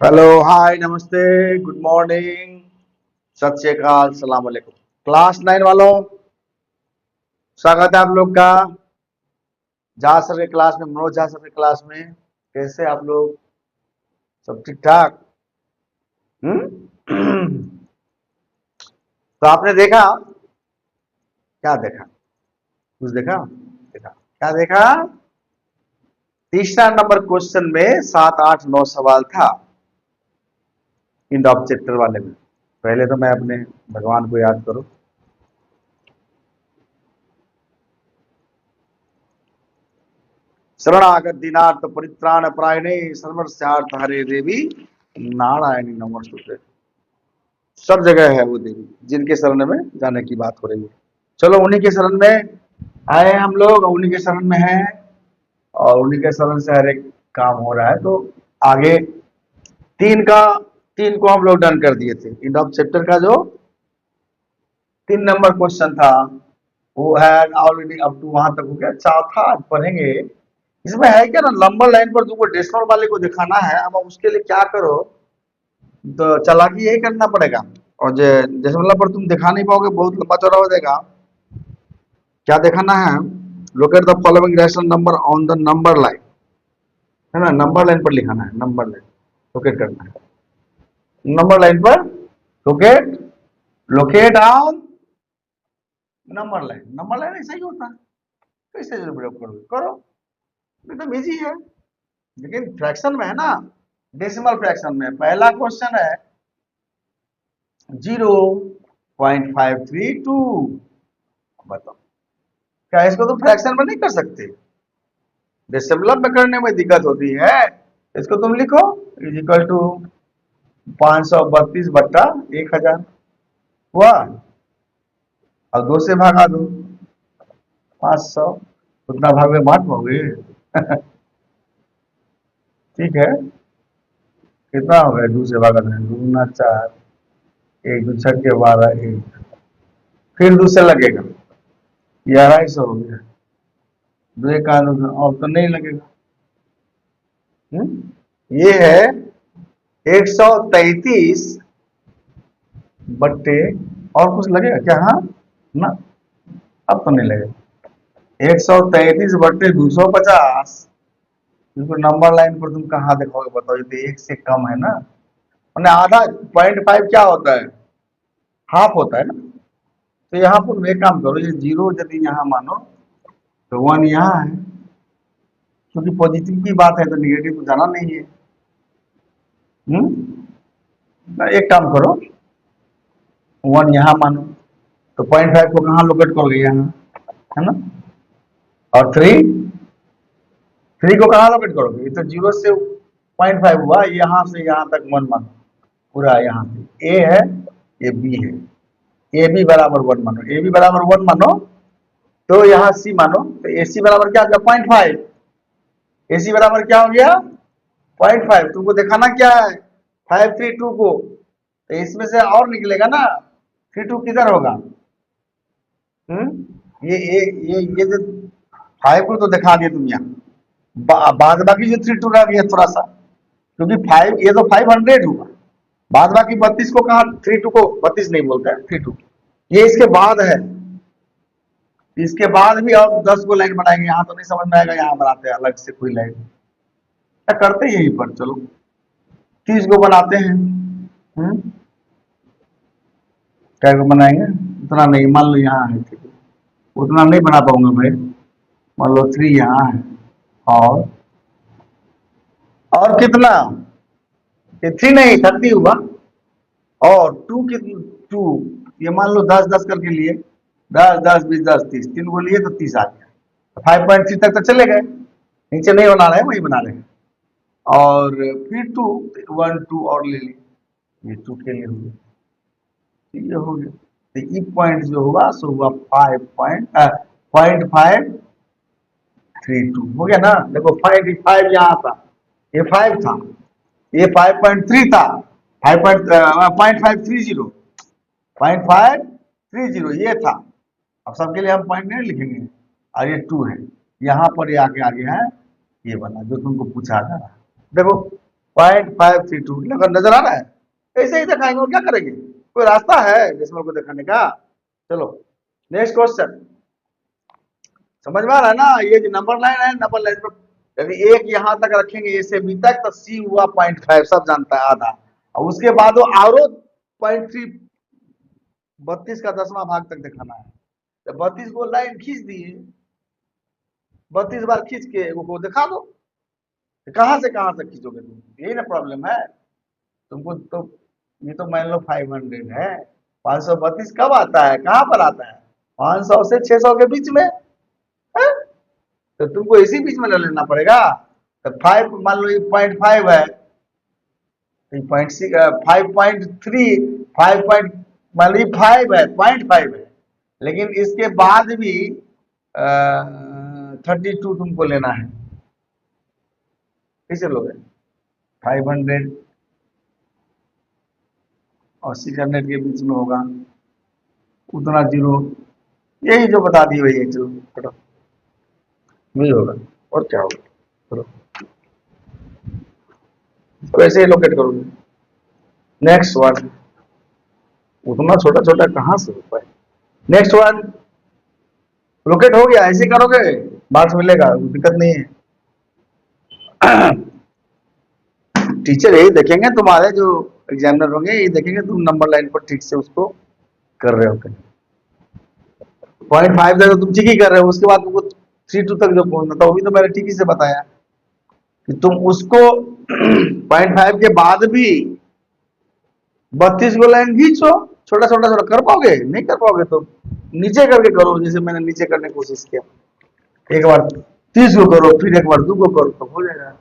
Hello, हाय, नमस्ते, good morning, सत श्री अकाल, सलाम वालेकुम। क्लास 9 वालों, स्वागत है आप लोग का। झा सर के क्लास में, मनोज झा सर के क्लास में। कैसे आप लोग? सब ठीक ठाक? तो आपने देखा, क्या देखा? कुछ देखा? देखा क्या देखा? तीसरा नंबर क्वेश्चन में 7, 8, 9 सवाल था इन ऑफ चैप्टर वाले में। पहले तो मैं अपने भगवान को याद करूं। शरणागत दीनार्थ परित्राण परायणे सर्वस्यार्थ हरे देवी नारायणी नमोस्तुते। सब जगह है वो देवी, जिनके शरण में जाने की बात हो रही है। चलो, उन्हीं के शरण में आए हम लोग, उन्हीं के शरण में हैं और उन्हीं के शरण से हर एक काम हो रहा है। तो आगे तीन का तीन को हम लोग डन कर दिए थे। इंड ऑफ चैप्टर का जो 3 नंबर क्वेश्चन था वो है ऑलरेडी अप टू वहां तक हो गया। चौथा आज पढ़ेंगे। इसमें है क्या ना, नंबर लाइन पर तुमको डेसिमल वाले को दिखाना है। अब उसके लिए क्या करो, तो चालाकी यही करना पड़ेगा। और डेसिमल पर तुम दिखा नहीं पाओगे, बहुत लंबा चौड़ा हो जाएगा। क्या दिखाना है? Locate the following rational number on the number line, है ना। नंबर लाइन पर लिखाना है, नंबर लाइन लोकेट करना है। नंबर लाइन पर locate locate on number line. Number line ऐसा ही होता है। कैसे प्रयोग करोगे? करो, एकदम इजी है। लेकिन फ्रैक्शन में है ना, डेसिमल फ्रैक्शन में। पहला क्वेश्चन है 0.532। बताओ, क्या इसको तुम फ्रैक्शन में नहीं कर सकते? डेसिमल में करने में दिक्कत होती है। इसको तुम लिखो इज इक्वल टू 532/1000 हुआ। और 2 से भागा दो, 500। उतना भाग में बांट पाओगे? ठीक है, कितना हो गया? 2 से भागा दो, 2 गुना 4, 1 2 6 12, 1। फिर 2 से लगेगा, ये 250 हो गया। 2 का और तो नहीं लगेगा। ये है 133 बट्टे, और कुछ लगेगा क्या? हाँ ना, अब तो नहीं लगेगा। 133/250। इसको नंबर लाइन पर तुम कहाँ देखोगे? बताओ, ये तो 1 से कम है ना। मैंने आधा, 0.5 क्या होता है? हाफ होता है ना। तो यहाँ पर एक काम करो, ये 0 यदि यहाँ मानो तो 1 यहाँ है, क्योंकि पॉजिटिव की बात है तो निगेटिव तो जाना नहीं है। एक काम करो, 1 यहाँ मानो तो 0.5 को कहाँ लोकेट करोगे? यहाँ, है ना। और 3 को कहाँ लोकेट करोगे? ये तो 0 से 0.5 हुआ, यहाँ से यहाँ तक 1 मानो, पूरा यहाँ से ए है, ये बी है। ए बी बराबर 1 मानो, ए बी बराबर 1 मानो, तो यहाँ सी मानो, तो ए सी बराबर क्या हो गया? 0.5। ए सी बराबर क्या हो गया? 0.5। तुमको दिखाना क्या है? 532 को, तो इसमें से और निकलेगा ना। 32 किधर होगा? ये जो 5 को तो दिखा दिया तुम यहाँ, बाद बाकी जो 32 रह गया थोड़ा सा, क्योंकि 5, ये तो 500 हुआ। बाद बाकी 32 को कहा, 32 को 32 नहीं बोलते हैं, 32 ये इसके बाद है। इसके बाद भी अब 10 को लाइन बनाएंगे, यहाँ तो नहीं समझ में आएगा, यहाँ बनाते हैं अलग से कोई लाइन। क्या करते हैं यहीं पर, चलो 30 को बनाते हैं। क्या को बनाएंगे? उतना नहीं, मान लो यहाँ है, ठीक है, उतना नहीं बना पाऊंगा भाई। मान लो 3 यहाँ है, और कितना? ये 3 नहीं, 30 हुआ। और 2 की 2, ये मान लो 10 10 करके लिए, 10 10 20 10 30, 3 को लिए तो 30 आ गया। 5.3 तक तो चले गए, नीचे नहीं बना रहे हैं, वही बना रहे हैं। और फिर 2, 1 2 और ले ली, ये 2 के लिए हो गया, ये हो गया। तो ये पॉइंट जो हुआ सो हुआ 5.532 हो गया ना। देखो 5 यहाँ था, ये 5 था, ये 5.3 था, 5.530, 0.530 ये था। अब सबके लिए हम पॉइंट नहीं लिखेंगे। और ये 2 है, यहाँ पर ये आगे आगे है, ये वाला जो तुमको पूछा था, देखो 0.532 लगा, नजर आ रहा है। ऐसे ही दिखाएंगे और क्या करेंगे, कोई रास्ता है डेसिमल को दिखाने का। चलो नेक्स्ट क्वेश्चन, समझ में आ रहा है ना, ये जो नंबर लाइन है, नंबर लाइन पर यदि एक यहां तक रखेंगे ए से बी तक, तो सी हुआ 0.5, सब जानता है आधा, और उसके बाद वो आरो 0.3 32 का 10वां भाग तक दिखाना है। तो 32 को लाइन खींच दिए, 32 बार खींच के वो दिखा दो। कहां से कहां तक खींचोगे तुम, यही ना प्रॉब्लम है तुमको। तो ये तो मान लो 500 है, 532 कब आता है, कहां पर आता है, 500 से 600 के बीच में है? तो तुमको इसी बीच में ले लेना पड़ेगा। तो 5 मान लो ये 0.5 है, तो 5.3, 5 पॉइंट मान लो 5 है, 0.5 है, लेकिन इसके बाद भी 32 तुमको लेना है। कैसे लोगे, 500 और 600 के बीच में होगा उतना जीरो, यही जो बता दी वही है। चलो करो, यही होगा और क्या होगा, करो तो ऐसे ही लोकेट करोगे। नेक्स्ट वन, उतना छोटा छोटा कहां से हो पाए। नेक्स्ट वन, लोकेट हो गया, ऐसे करोगे मार्क्स मिलेगा, दिक्कत नहीं है। टीचर यही देखेंगे, तुम्हारे जो एग्जामिनर होंगे यही देखेंगे तुम नंबर लाइन पर ठीक से उसको कर रहे हो। 0.5 तक तो तुम ठीक ही कर रहे हो, उसके बाद तुमको 3.2 तक जो पहुंचना था वो भी तो मैंने ठीक ही से बताया कि तुम उसको 0.5 के बाद भी 32 को लाइन खींचो, छोटा छोटा छोटा कर पाओगे, नहीं कर पाओगे तो नीचे करके करो, जैसे मैंने नीचे करने की कोशिश किया। एक बार 30 को करो, फिर एक बार 2 को करो, तो हो जाएगा,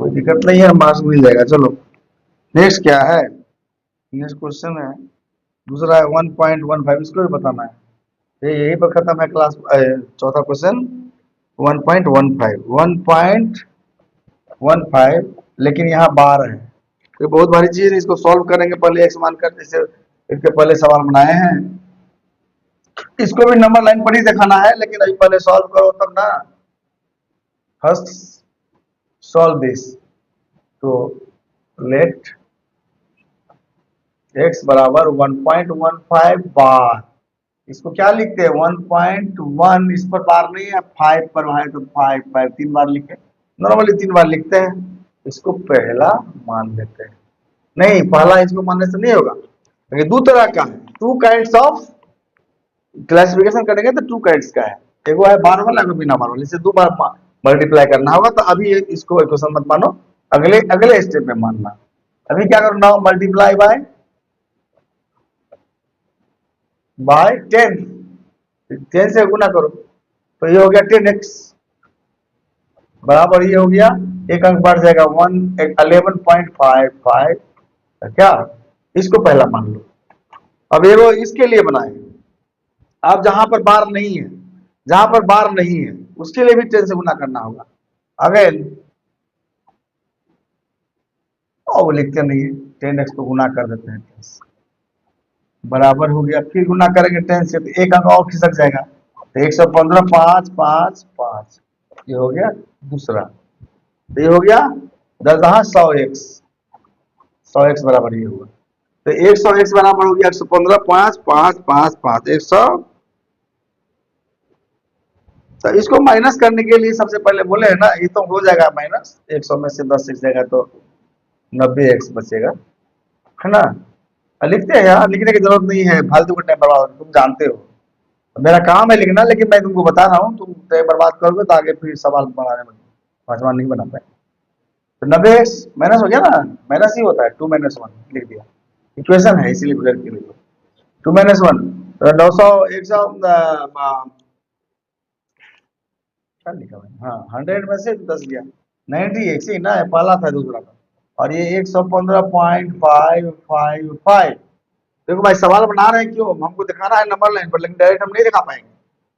कोई दिक्कत नहीं है, मार्क्स मिल जाएगा। चलो नेक्स्ट क्या है, नेक्स्ट क्वेश्चन है दूसरा है 1.15, इसको भी बताना है। ये यही पर खत्म है क्लास, चौथा क्वेश्चन 1.15, 1.15, लेकिन यहाँ बार है, ये बहुत भारी चीज है, इसको सॉल्व करेंगे पहले एक्स मान कर, जैसे इसके पहले सवाल बनाए हैं। इसको भी नंबर लाइन पर ही दिखाना है, लेकिन अभी पहले सॉल्व करो तब ना। फर्स्ट सॉल्व दिस, तो लेट x बराबर 1.15 बार, इसको क्या लिखते हैं 1.1, इस पर बार नहीं है, 5 पर है तो 5 5 3 बार लिखे, नॉर्मली 3 बार लिखते हैं। इसको पहला मान लेते हैं, नहीं पहला इसको मानने से नहीं होगा, क्योंकि दो तरह का है, टू काइंड्स ऑफ क्लासिफिकेशन करेंगे तो टू काइंड्स का है, एक वो है बार वाला, एक बिना बार वाला, इसे दो बार मल्टीप्लाई करना होगा। तो अभी इसको इक्वेशन मत मानो, अगले अगले स्टेप में मानना। अभी क्या करो, नाउ मल्टीप्लाई बाय 10, 10 से गुना करो, तो ये हो गया 10x बराबर, ये हो गया एक अंक बढ़ जाएगा 11.55, क्या, इसको पहला मान लो। अब ये वो इसके लिए बनाए, अब जहां पर बार नहीं है, जहां पर बार नहीं है उसके लिए भी 10 से गुना करना होगा। अगेन और वो लिखते नहीं है, 10x को गुना कर देते हैं 10 बराबर हो गया, फिर गुना करेंगे 10 से तो एक अंक और खिसक जाएगा, तो 115, 5 5 5, ये हो गया दूसरा, तो ये हो गया 10 100x बराबर ये हुआ, तो 100x बराबर हो गया 115, 5 5 5 5 100। तो इसको माइनस करने के लिए सबसे पहले बोले है ना, ये तो हो जाएगा माइनस, 100 में से 10 जाएगा तो 90x बचेगा, है ना। लिखते हैं यार, लिखने की जरूरत नहीं है, फालतू का टाइम बर्बाद, तुम जानते हो मेरा काम है लिखना, लेकिन मैं तुमको बता रहा हूँ, तुम टाइम बर्बाद करोगे तो आगे फिर सवाल बनाने में पांचवा नहीं बना पाए। तो 90x माइनस हो गया ना, माइनस ही होता है, 2 - 1 लिख दिया, इक्वेशन है इसीलिए गुजर के लिखो 2 - 1, 900 100 क्या लिखा मैंने, हाँ 100 में से 10 गया, 90 एक से ही ना है, पहला था दूसरा था, और ये 115.555। देखो भाई सवाल बना रहे हैं क्यों, हमको दिखाना है नंबर लाइन पर, लेकिन डायरेक्ट हम नहीं दिखा पाएंगे,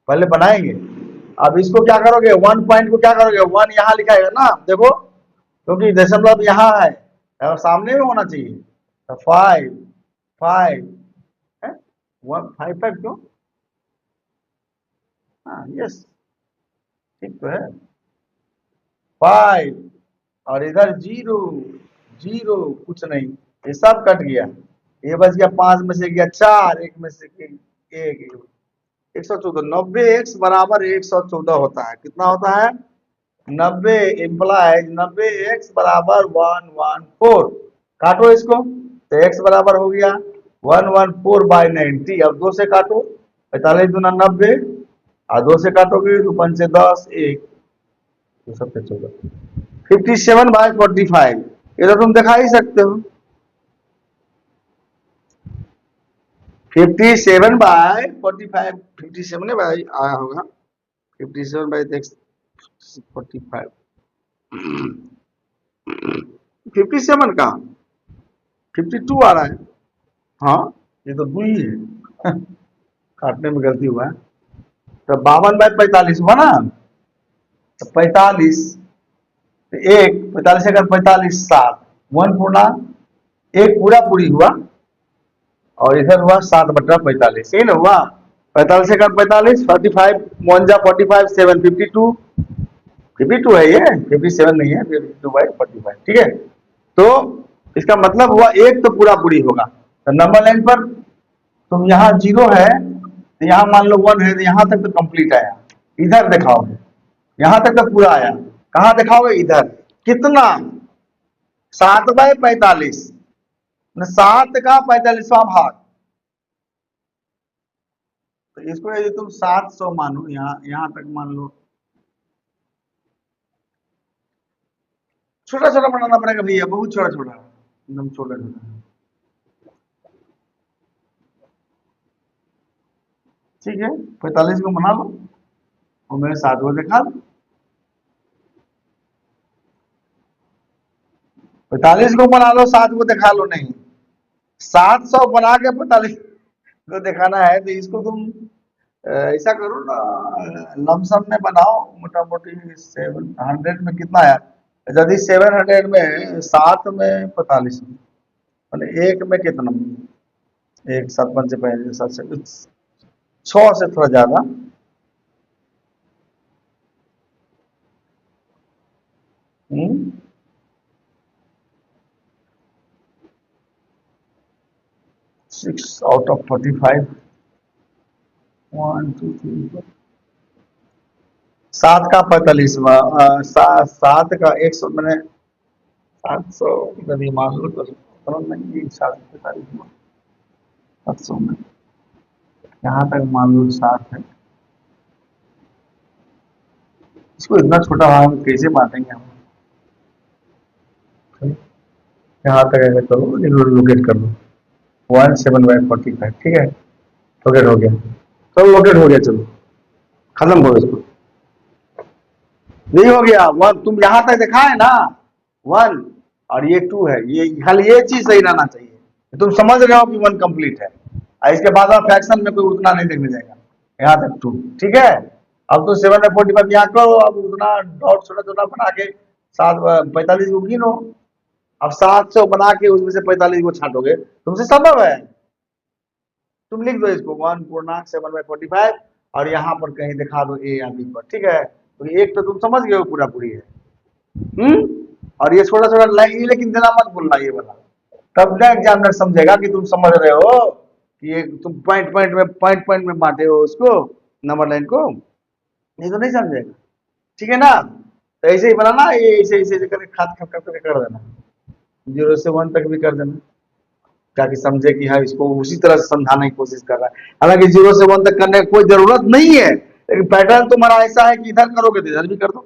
पहले बनाएंगे। अब इसको क्या करोगे, 1 पॉइंट को क्या करोगे, 1 यहाँ लिखा है ना, देखो क्योंकि दशमलव यहाँ है और सामने में होना चाहिए, तो 5 5 है, 155 क्यों, हाँ यस ठीक तो है, 5 और इधर 0 0, कुछ नहीं, ये सब कट गया। ये बच गया 5 में से गया 4, एक में से एक 114। 90x बराबर 114 होता है। कितना होता है? 90 इम्प्लाइज 90x बराबर 114। काटो इसको, तो x बराबर हो गया 114/90। अब 2 से काटो, 45 दूना 90, और 2 से काटोगे तो 5 से 10, 1 तो 14। 57/45, ये तो तुम दिखा ही सकते हो। 57/45, 57 है भाई, आया होगा 57/45। 57 का 52 आ रहा है। हाँ, ये तो 2 ही है। काटने में गलती हुआ है। तो 52/45 हुआ ना, तो 45, एक 45 अगर 45 7, 1 पूरा पूरी हुआ, और इधर हुआ 7/45, सही ना हुआ। 45 से 45, 45 1 जा 45, 7 52, 52 है ये, 57 नहीं है, 52/45, ठीक है। तो इसका मतलब हुआ एक तो पूरा पूरी होगा। तो नंबर लाइन पर तुम यहाँ 0 है, तो यहाँ मान लो 1 है, तो यहाँ तक तो कंप्लीट आया। इधर दिखाओगे, यहाँ तक तो पूरा आया। कहाँ दिखाओगे? इधर। कितना? 7/45, 7 का 45वां भाग। तो इसको यदि तुम 700 मानो, यहाँ तक मान लो, छोटा छोटा बनाना पड़ेगा भैया, बहुत छोटा छोटा, एकदम छोटा छोटा। ठीक है, 45 को बना लो और मेरे 7 को दिखा दो। 45 को बना लो, 7 को दिखा लो। नहीं, 700 बना के 45 को दिखाना है, तो इसको तुम ऐसा करो ना, लमसम में बनाओ, मोटा मोटी 700 में कितना आया? यदि 700 में 7 में 45, मैंने एक में कितना, एक 7 5 से पहले 7 से 6 से थोड़ा ज्यादा, 6 आउट ऑफ 45, 1 2 3 4, 7 का 45वां, 7 का 100, मैंने 700 यदि मान लो तो नहीं, 745 में 700 में, यहाँ तक मान लो 7 है। इसको इतना छोटा भाग कैसे बांटेंगे हम? यहाँ तक ऐसे करो, लोकेट कर लो 17/45, ठीक है, लोकेट हो गया। चलो लोकेट हो गया, चलो खत्म करो इसको। नहीं हो गया 1, तुम यहाँ तक देखा है ना 1, और ये 2 है, ये खाली ये चीज सही रहना चाहिए। तुम समझ रहे हो कि 1 कंप्लीट है, और इसके बाद फ्रैक्शन में कोई उतना नहीं देखने जाएगा, यहाँ तक 2, ठीक है। अब तो 7/45 यहाँ करो, अब उतना डॉट छोटा छोटा बना के 7/45 को गिनो। अब 700 बना के उसमें से 45 को छाटोगे, तुमसे संभव है? तुम लिख दो इसको 1/7/45, और यहाँ पर कहीं दिखा दो ए या बी पर, ठीक है। तो एक तो तुम समझ गए हो पूरा पूरी है, और ये छोटा छोटा लाइन, ये लेकिन देना मत भूलना ये वाला, तब ना एग्जामिनर समझेगा कि तुम समझ रहे हो, कि ये तुम पॉइंट पॉइंट में बांटे हो उसको, नंबर लाइन को, नहीं तो नहीं समझेगा, ठीक है ना। तो ऐसे ही बनाना, ये ऐसे ऐसे करके खाद खा करके कर देना, 0 से 1 तक भी कर देना, ताकि समझे कि हाँ इसको उसी तरह से समझाने की कोशिश कर रहा है। हालांकि 0 से 1 तक करने की कोई जरूरत नहीं है, लेकिन पैटर्न तुम्हारा ऐसा है कि इधर करोगे तो इधर भी कर दो,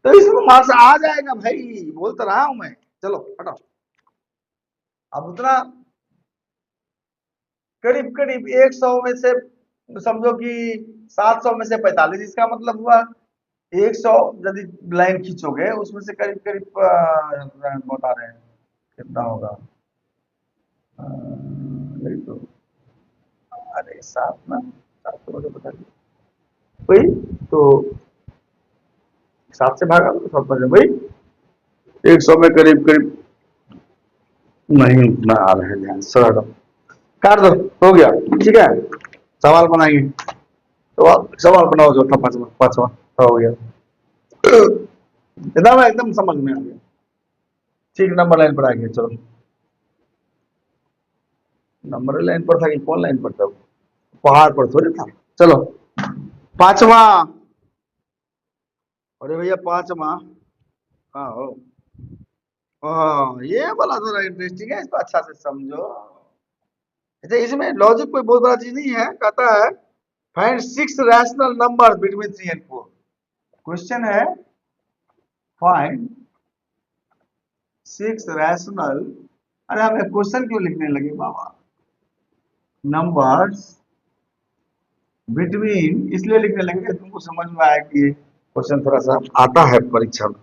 तो इसमें मार्क्स आ जाएगा भाई, बोल तो रहा हूं मैं। चलो हटाओ। अब उतना करीब करीब 100 में से समझो कि 700 में से 45, इसका मतलब हुआ 100 यदि लाइन खींचोगे उसमें से करीब करीब बता रहे हैं कितना होगा, नहीं तो, अरे 7 ना, 7 तो मुझे बता दी वही, तो 7 से भागा तो 7 बजे वही 100 में करीब करीब नहीं उतना आ रहे हैं, ध्यान सर काट दो, हो गया, ठीक है। सवाल बनाएंगे, तो सवाल बनाओ जो था 5वां 5वां हो गया। एकदम समझ में आ गया। ठीक, नंबर लाइन पर आ गया। चलो, नंबर लाइन पर था कि कौन लाइन पर था? पहाड़ पर थोड़ी था। चलो, पांचवा। अरे भैया, पांचवा। हाँ हो। ये वाला थोड़ा इंटरेस्टिंग है, इसको अच्छा से समझो। अच्छा, इसमें लॉजिक कोई बहुत बड़ा चीज नहीं है। कहता है find six rational number between 3 and 4। Question है फाइंड सिक्स रैशनल। अरे हमें क्वेश्चन क्यों लिखने लगे बाबा? नंबर्स बिटवीन इसलिए लिखने लगे कि तुमको समझ में आया कि क्वेश्चन थोड़ा सा आता है परीक्षा में।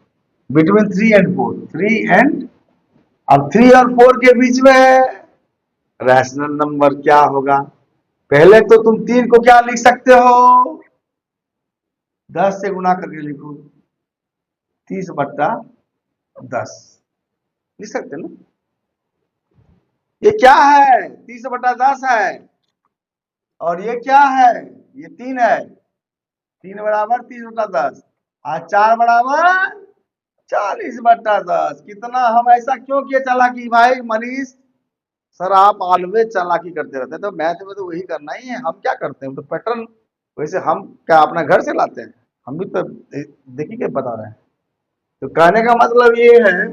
बिटवीन 3 and 4, 3 and, अब 3 और 4 के बीच में रैशनल नंबर क्या होगा? पहले तो तुम 3 को क्या लिख सकते हो? 10 से गुना करके लिखो, 30/10 लिख सकते ना? ये क्या है? 30/10 है। और ये क्या है? ये 3 है। 3 बराबर 30/10, और 4 बराबर 40/10। कितना हम ऐसा क्यों किए चालाकी भाई मनीष? सर आप ऑलवेज चालाकी करते रहते हैं, तो मैथ में तो वही करना ही है। हम क्या करते हैं तो पैटर्न, वैसे हम क्या अपना घर से लाते हैं? हम भी तो देखी के बता रहे हैं। तो कहने का मतलब ये है,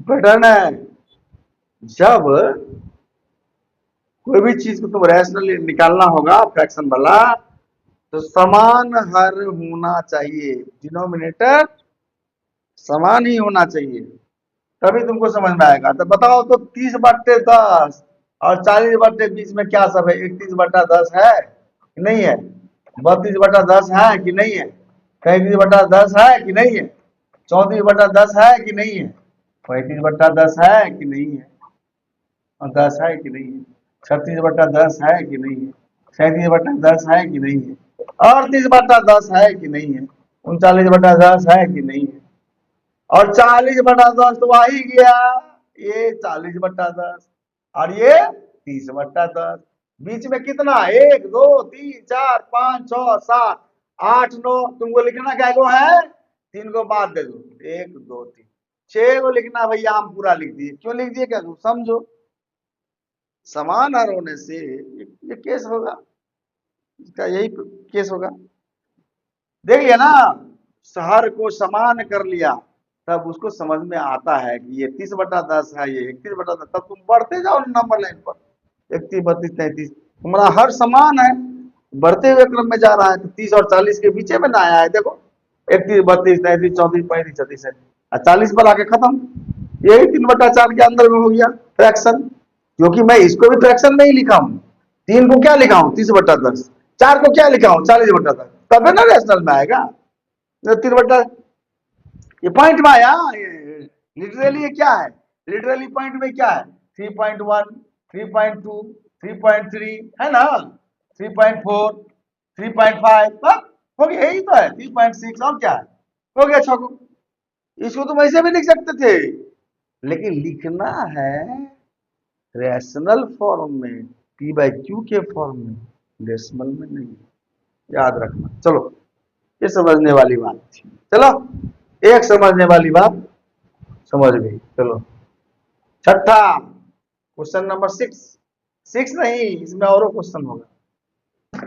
पैटर्न है, जब कोई भी चीज को तुम रैशनली निकालना होगा फ्रैक्शन वाला, तो समान हर होना चाहिए, डिनोमिनेटर समान ही होना चाहिए, तभी तुमको समझ में आएगा। तो बताओ तो 30/10 और 40/20 में क्या सब है? 31/10 है कि नहीं है? 32/10 है कि नहीं है? 33/10 है कि नहीं है? 34/10 है कि नहीं है? 35/10 है कि नहीं है? और 10 है कि नहीं है? 36/10 है कि नहीं है? 37/10 है कि नहीं है? 38/10 है कि नहीं है? 39/10 है कि नहीं है? और 40/10 तो आ ही गया। ये 40/10 और ये 30/10। बीच में कितना? 1 2 3 4 5 6 7 8 9। तुमको लिखना क्या गो है? 3 को बात दे दो, 1 2 3, 6 को लिखना भैया। हम पूरा लिख दिए। क्यों लिख दिए? क्या तुम समझो, समान हर होने से ये केस होगा, इसका यही केस होगा। देख लिया ना, शहर को समान कर लिया, तब उसको समझ में आता है कि ये 30/10 है, ये 31/10। तब तुम बढ़ते जाओ नंबर लाइन पर, 31 32 33, तुम्हारा हर समान है, बढ़ते हुए क्रम में जा रहा है। तो 30 और 40 के बीच में ना आया है, देखो 31 32 33 34 35 36 है, और 40 पर आके खत्म। यही 3/4 के अंदर में हो गया फ्रैक्शन। क्योंकि मैं इसको भी फ्रैक्शन नहीं लिखा हूं, 3 को क्या लिखा हूं? 30/10। 4 को क्या लिखा हूं? 40/10। तब है ना रैशनल में आएगा। 3 बटा, ये पॉइंट में आया। लिटरली ये क्या है? लिटरली पॉइंट में क्या है? 3.1, 3.2, 3.3 है ना, 3.4, 3.5, हो गया। यही तो है 3.6। और क्या है? हो गया छको। इसको तुम ऐसे भी लिख सकते थे, लेकिन लिखना है रैशनल फॉर्म में, p/q के फॉर्म में, डेसिमल में नहीं। याद रखना। चलो, ये समझने वाली बात थी। चलो, एक समझने वाली बात समझ गई। चलो, छठा क्वेश्चन नंबर 6। 6 नहीं, इसमें और क्वेश्चन होगा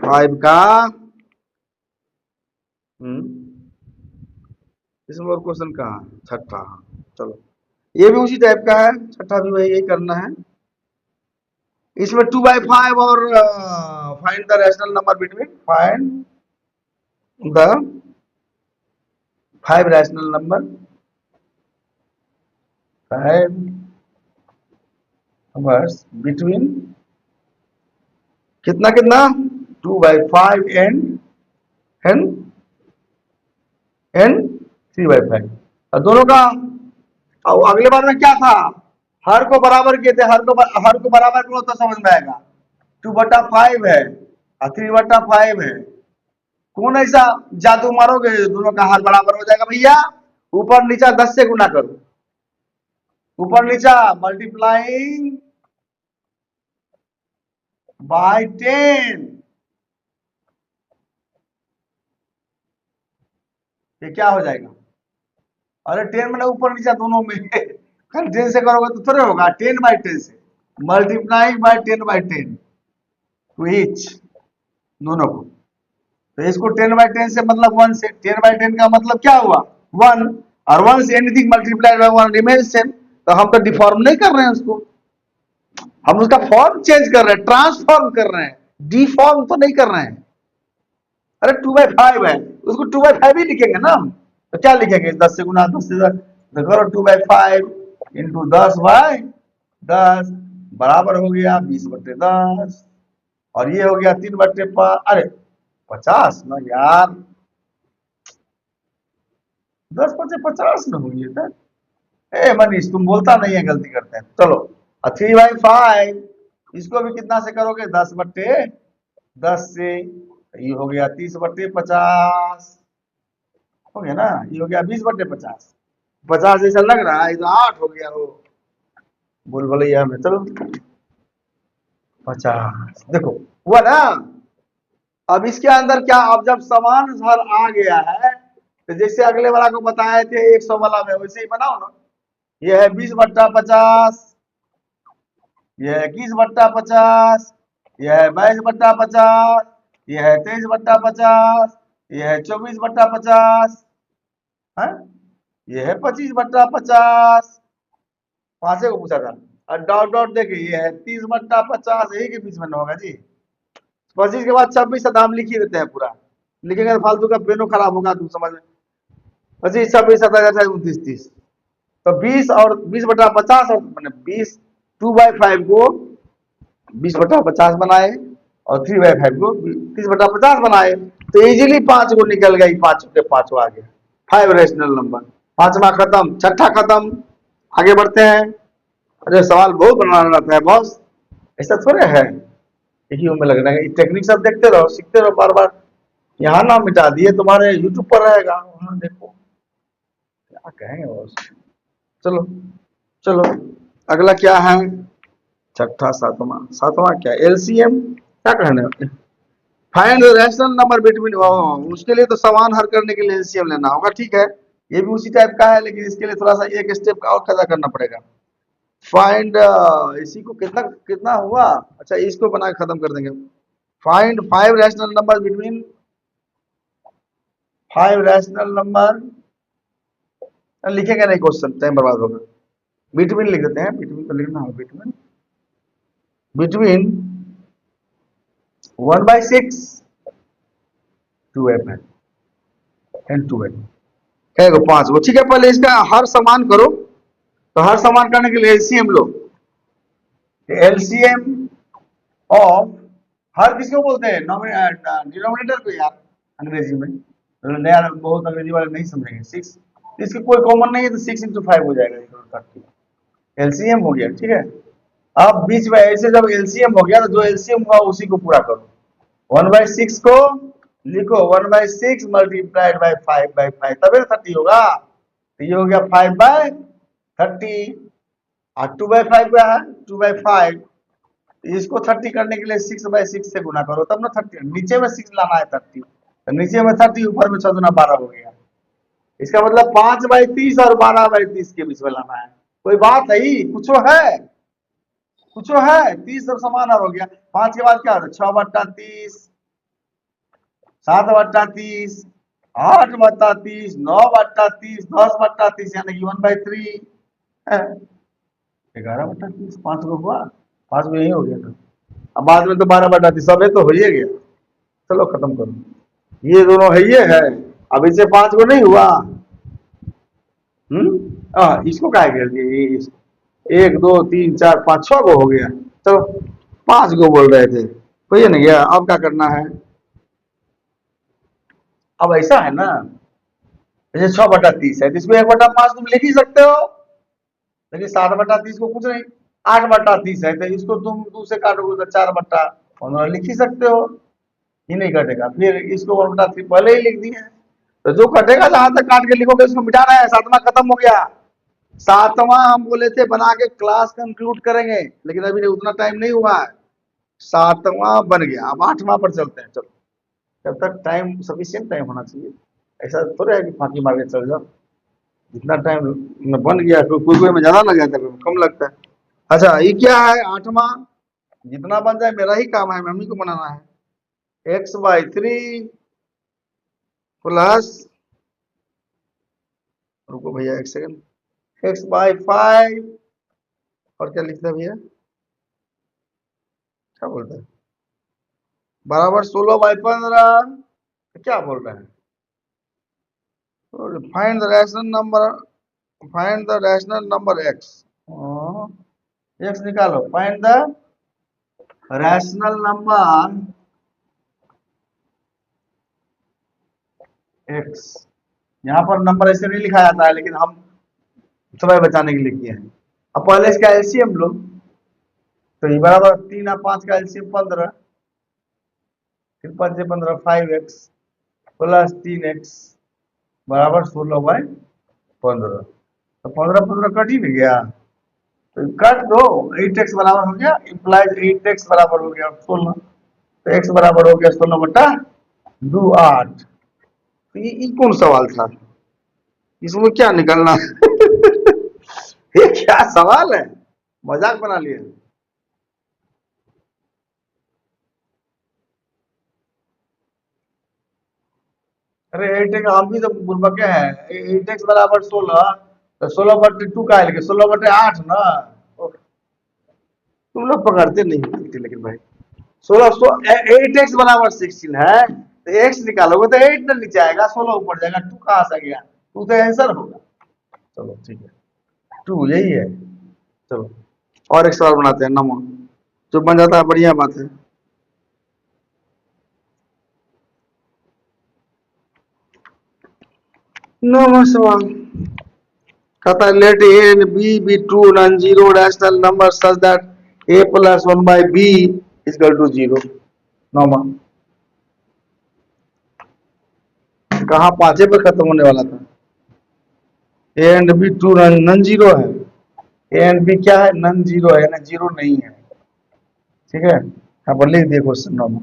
5 का। इसमें और क्वेश्चन कहाँ? छठा, हाँ चलो, ये भी उसी टाइप का है। छठा भी वही, यही करना है। इसमें 2/5 और find the rational number between, find the 5 rational number, 5 numbers between कितना कितना, 2/5 एंड 3/5। और दोनों का, और अगले बार में क्या था? हर को बराबर किए थे। हर को बराबर करो तो समझ में आएगा। 2/5 है और 3/5 है। कौन ऐसा जादू मारोगे दोनों का हर बराबर हो जाएगा? भैया ऊपर नीचा 10 से गुना करो, ऊपर नीचा मल्टीप्लाइंग बाय 10। ये क्या हो जाएगा? अरे 10 मैंने ऊपर नीचे दोनों में खाली 10 से करोगे तो थोड़े होगा। 10/10 से मल्टीप्लाई बाय 10/10 टू ईच, दोनों को। तो इसको 10/10 से मतलब 1 से, 10/10 का मतलब क्या हुआ 1, और 1 say anything multiplied by 1 remain same. तो हम तो डिफॉर्म नहीं कर रहे हैं उसको, हम उसका फॉर्म चेंज कर रहे हैं, ट्रांसफॉर्म कर रहे हैं, डिफॉर्म तो नहीं कर रहे हैं। अरे 2/5 है, उसको 2/5 ही लिखेंगे ना हम। तो क्या लिखेंगे 10 से गुना 10 से 10, तो करो 2/5 इंटू 10/10 बराबर हो गया 20/10, और ये हो गया 3/5, अरे 50 ना यार, 10×5 = 50 में होगी सर। ए मनीष तुम बोलता नहीं है, गलती करते हैं। चलो 3/5 इसको भी कितना से करोगे 10/10 से, ये हो गया 30/50 हो गया ना, ये हो गया 20/50, 50 जैसा लग रहा है, इधर 8 हो गया हो बोल भैया में। चलो 50 देखो हुआ ना। अब इसके अंदर क्या, अब जब समान हर आ गया है तो जैसे अगले वाला को बताए थे 100 वाला में, वैसे ही बनाओ ना। ये है 20/50, यह है 21/50, यह है 22/50, यह है 23/50, यह है 24/50 है, यह है 25/50। पांचे को पूछा था, और डॉट डॉट देखिए ये है 30/50, यही के बीच में ना होगा जी। 25 के बाद 26 दाम लिख ही देते हैं पूरा, लिखेंगे तो फालतू का पेनो खराब होगा, तुम समझ में। 25 26 27 28 29 30, तो 20 और 20/50, और मैंने 20 2/5 को 20/50 बनाए, और 3/5 को 30/50 बनाए, तो इजीली 5 को निकल गई, 5 के 5 आ गया 5 रेशनल नंबर। पांचवा खत्म, छठा खत्म, आगे बढ़ते हैं। अरे सवाल बहुत बनाना रहता है बॉस, ऐसा थोड़े है एक ही में लगना है। टेक्निक सब देखते रहो, सीखते रहो बार बार। यहाँ ना मिटा दिए, तुम्हारे यूट्यूब पर रहेगा, वहां देखो क्या कहेंगे बॉस। चलो चलो अगला क्या है, छठा सातवां, सातवां क्या एलसीएम क्या कहने, find the rational number between, उसके लिए तो समान हल करने के लिए एलसीएम लेना होगा, ठीक है। ये भी उसी टाइप का है, लेकिन इसके लिए थोड़ा सा एक स्टेप और खड़ा करना पड़ेगा। फाइंड, इसी को कितना कितना हुआ, अच्छा इसको बना के खत्म कर देंगे। Find 5 rational number between, 5 rational number, लिखेंगे नहीं क्वेश्चन, टाइम बर्बाद होगा। बिटवीन लिख देते हैं, बिटवीन तो लिखना है, between between 1/6 2f and 2f है, 5 गो, ठीक है। पहले इसका हर समान करो, तो हर समान करने के लिए एलसीएम लो। एलसीएम ऑफ, हर किसको बोलते हैं डिनोमिनेटर को यार, अंग्रेजी में, नया बहुत अंग्रेजी वाले नहीं समझेंगे। 6 इसके कोई कॉमन नहीं है, तो 6 × 5 हो जाएगा, एलसीएम हो गया, ठीक है। अब बीच में ऐसे जब एलसीएम हो गया, तो जो एलसीएम हुआ उसी को पूरा करो। 1/6 को लिखो 1/6 मल्टीप्लाइड बाय 5/5, तभी 30 होगा। तो ये हो गया 5/30, और 2/5 क्या है 2/5, इसको 30 करने के लिए 6/6 से गुना करो, तब ना 30, नीचे में 6 लाना है 30, तो नीचे में 30 ऊपर में 6 × 12 हो गया। इसका मतलब 5/30 और 12/30 के बीच में लाना है। कोई बात है ही, कुछ है, कुछ है, 30 सब समान हो गया। 5 के बाद क्या होता है 6/30, 7/30, 8/30, 9/30, 10/30, यानी कि 1/3, 11/30, 5 को हुआ, 5 में यही हो गया था। अब बाद में तो 12/30 सब है, तो हो ही गया। चलो खत्म करो, ये दोनों है, ये है। अब इसे 5 को नहीं हुआ, इसको क्या कर दिए, 1 2 3 4 5 6 को हो गया। चलो 5 को बोल रहे थे, तो ये नहीं गया। अब क्या करना है, अब ऐसा है ना, जैसे 6/30 है, तो इसमें 1/5 तुम लिख ही सकते हो, लेकिन 7/30 को कुछ नहीं। 8/30 है, तो इसको तुम 2 से काटोगे तो 4/15 लिख ही सकते हो, ये नहीं कटेगा। फिर इसको 1/3 पहले ही लिख दिए, तो जो कटेगा जहां तक काट के लिखोगे उसको मिटाना है। सातवां खत्म हो गया। सातवां हम बोले थे बना के क्लास कंक्लूड करेंगे, लेकिन अभी उतना टाइम नहीं हुआ है। सातवां बन गया, अब आठवां पर चलते हैं। चलो जब तक टाइम सफिशिएंट टाइम होना चाहिए, ऐसा थोड़ा है कि फांकी मार के चल जाओ। जितना टाइम में बन गया, कोई कोई में ज्यादा लग जाता है, कोई में कम लगता है। अच्छा, ये क्या है? आठवां। जितना बन जाए मेरा ही काम है, मम्मी को बनाना है। x/3 प्लस, रुको भैया एक सेकंड, x/5, और क्या लिखता है भैया, क्या बोलता है, बराबर 16/15। क्या बोल रहे हैं? Find the rational number, find the rational number x। x निकालो, find the rational number x। यहाँ पर नंबर ऐसे नहीं लिखा जाता है, लेकिन हम समय बचाने के लिए किए हैं। अब पहले इसका एलसीएम लो, तो ये बराबर 3 और 5 का एलसीएम 15, फिर 5 से 15 5x प्लस 3x बराबर 16/15। तो 15 कट ही नहीं गया, तो कट दो, 8x बराबर हो गया, इम्प्लाइज 8x बराबर हो गया 16। तो x बराबर हो गया 16/2 8। तो ये कौन सवाल था? इसमें क्या निकलना? ये क्या सवाल है? मजाक बना लिए। अरे 8x, हम भी तो बुर्बके हैं। 8x बराबर 16, तो 16/2 का है, 16/8 ना। तुम लोग पकड़ते नहीं हो, लेकिन भाई 8x बराबर 16 है, तो x निकालोगे तो 8 ना नीचे आएगा, 16 ऊपर जाएगा, 2 कहाँ से गया? 2 तो आंसर होगा। चलो ठीक है, 2 यही है। चलो और एक सवाल बनाते हैं, नमो जो बन जाता है, बढ़िया बात है। नौवां सवाल कहता है, let a and b be true non zero rational number such that a plus 1/b is equal to 0। नौवां कहाँ, पांचे पर खत्म होने वाला था। A and b true non zero है। ए एंड बी क्या है? नॉन जीरो है ना, जीरो नहीं है। ठीक है, यहाँ पर लिख दिए क्वेश्चन नंबर,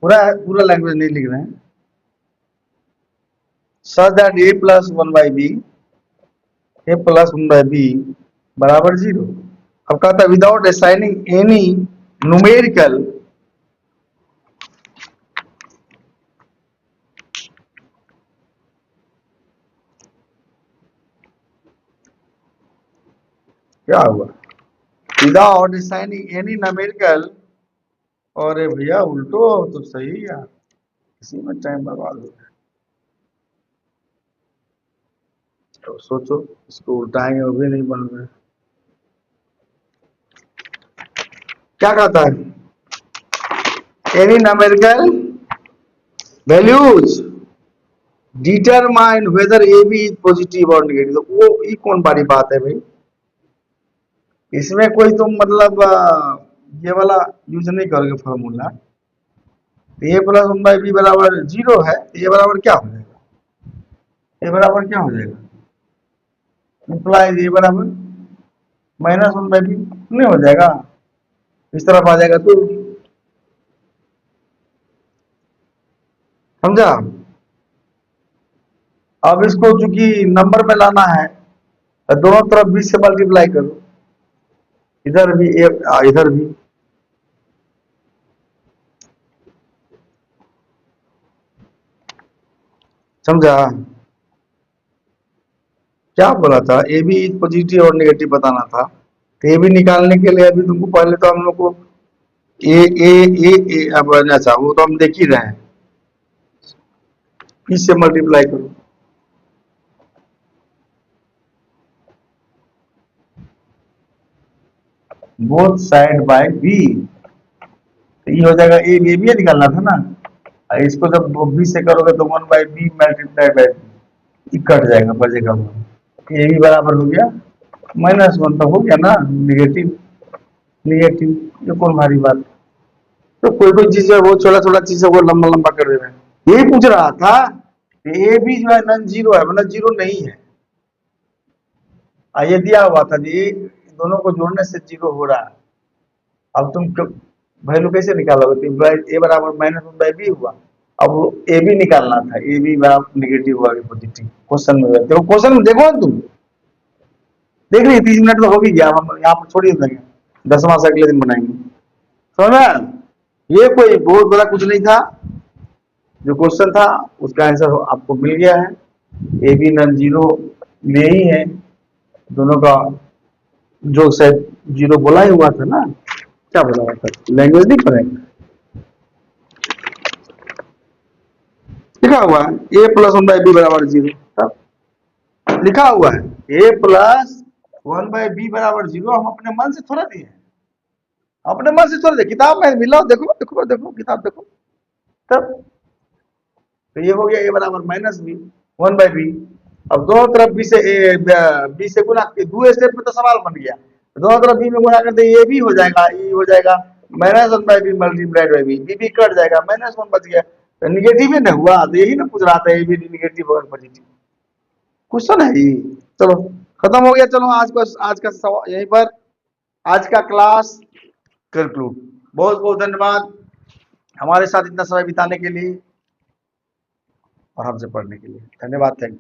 पूरा पूरा लैंग्वेज नहीं लिख रहे हैं। सच that a plus 1/b, A plus 1/b बराबर 0। अब कहता है विदाउट असाइनिंग एनी न्यूमेरिकल, क्या हुआ? विदाउट असाइनिंग एनी न्यूमेरिकल, और भैया उल्टो तो सही यार, इसी में टाइम बर्बाद हो गया। तो सोचो, इसको उल्टाएंगे वो भी नहीं बन रहा है। क्या कहता है? Any numerical values determine whether A B is positive और नेगेटिव। तो वो ये कौन बड़ी बात है भाई? इसमें कोई तुम मतलब ये वाला यूज नहीं करोगे फॉर्मूला। तो ए प्लस 1/b बराबर 0 है, तो ये बराबर क्या हो जाएगा? ए बराबर क्या हो जाएगा? इंप्लाइज ए बराबर -1/b नहीं हो जाएगा? इस तरफ आ जाएगा, तो समझा? अब इसको चूंकि नंबर में लाना है, तो दोनों तरफ 20 से मल्टीप्लाई करो, इधर भी इधर भी। समझा? क्या बोला था? ए बी पॉजिटिव और नेगेटिव बताना था। तो ए बी निकालने के लिए अभी तुमको पहले तो हम लोग को ए ए ए अब अच्छा, वो तो हम देख ही रहे हैं, 20 से मल्टीप्लाई करो। बोथ साइड बाय बी, तो ये हो जाएगा ए बी, भी निकालना था ना। इसको जब 20 से करोगे तो 1/b multiply by B cut जाएगा, बचेगा वो। ए बी बराबर हो गया -1, तो हो गया ना निगेटिव। निगेटिव ये कौन भारी बात? तो कोई कोई चीज है वो छोटा छोटा चीज है वो लंबा लंबा कर दे रहे हैं। यही पूछ रहा था, ए बी जो है नॉन जीरो है, मतलब जीरो नहीं है। ये दिया हुआ था जी, दोनों को जोड़ने से जीरो हो रहा है। अब तुम वैल्यू कैसे निकालोगे? तो ए बराबर -1/b हुआ, अब ए बी निकालना था, ए बी बराबर निगेटिव हुआ कि पॉजिटिव। क्वेश्चन में देखो, क्वेश्चन में देखो ना तुम, देख रही 30 मिनट तो हो भी गया, हम यहाँ पर छोड़ ही देंगे, 10वां से अगले दिन बनाएंगे। समझ में आया? ये कोई बहुत बड़ा कुछ नहीं था, जो क्वेश्चन था उसका आंसर आपको मिल गया है। ए बी नॉन जीरो में ही है, दोनों का जो शायद जीरो बोला ही हुआ था ना, क्या बोला हुआ था, लैंग्वेज नहीं पढ़ेंगे, लिखा हुआ है ए प्लस वन बाई बी बराबर जीरो, लिखा हुआ है ए प्लस वन बाई बी बराबर जीरो। हम अपने मन से थोड़ा दिए, अपने मन से थोड़ा दिए, किताब में मिला, देखो देखो देखो किताब देखो तब। तो ये हो गया ए बराबर minus B one by B. अब दोनों तरफ बी से बी से गुना, दो स्टेप में तो सवाल बन गया, दोनों तरफ बी में गुना करते ये भी हो जाएगा, ये हो जाएगा minus one by B multiplied by B, B cut जाएगा, माइनस वन बच गया, तो निगेटिव ही ना हुआ, तो यही ना पूछ रहा था, ए बी निगेटिव और पॉजिटिव क्वेश्चन है ये। चलो खत्म हो गया, चलो आज का यहीं पर आज का क्लास कंक्लूड। बहुत बहुत धन्यवाद हमारे साथ इतना समय बिताने के लिए और हमसे पढ़ने के लिए। धन्यवाद, थैंक यू।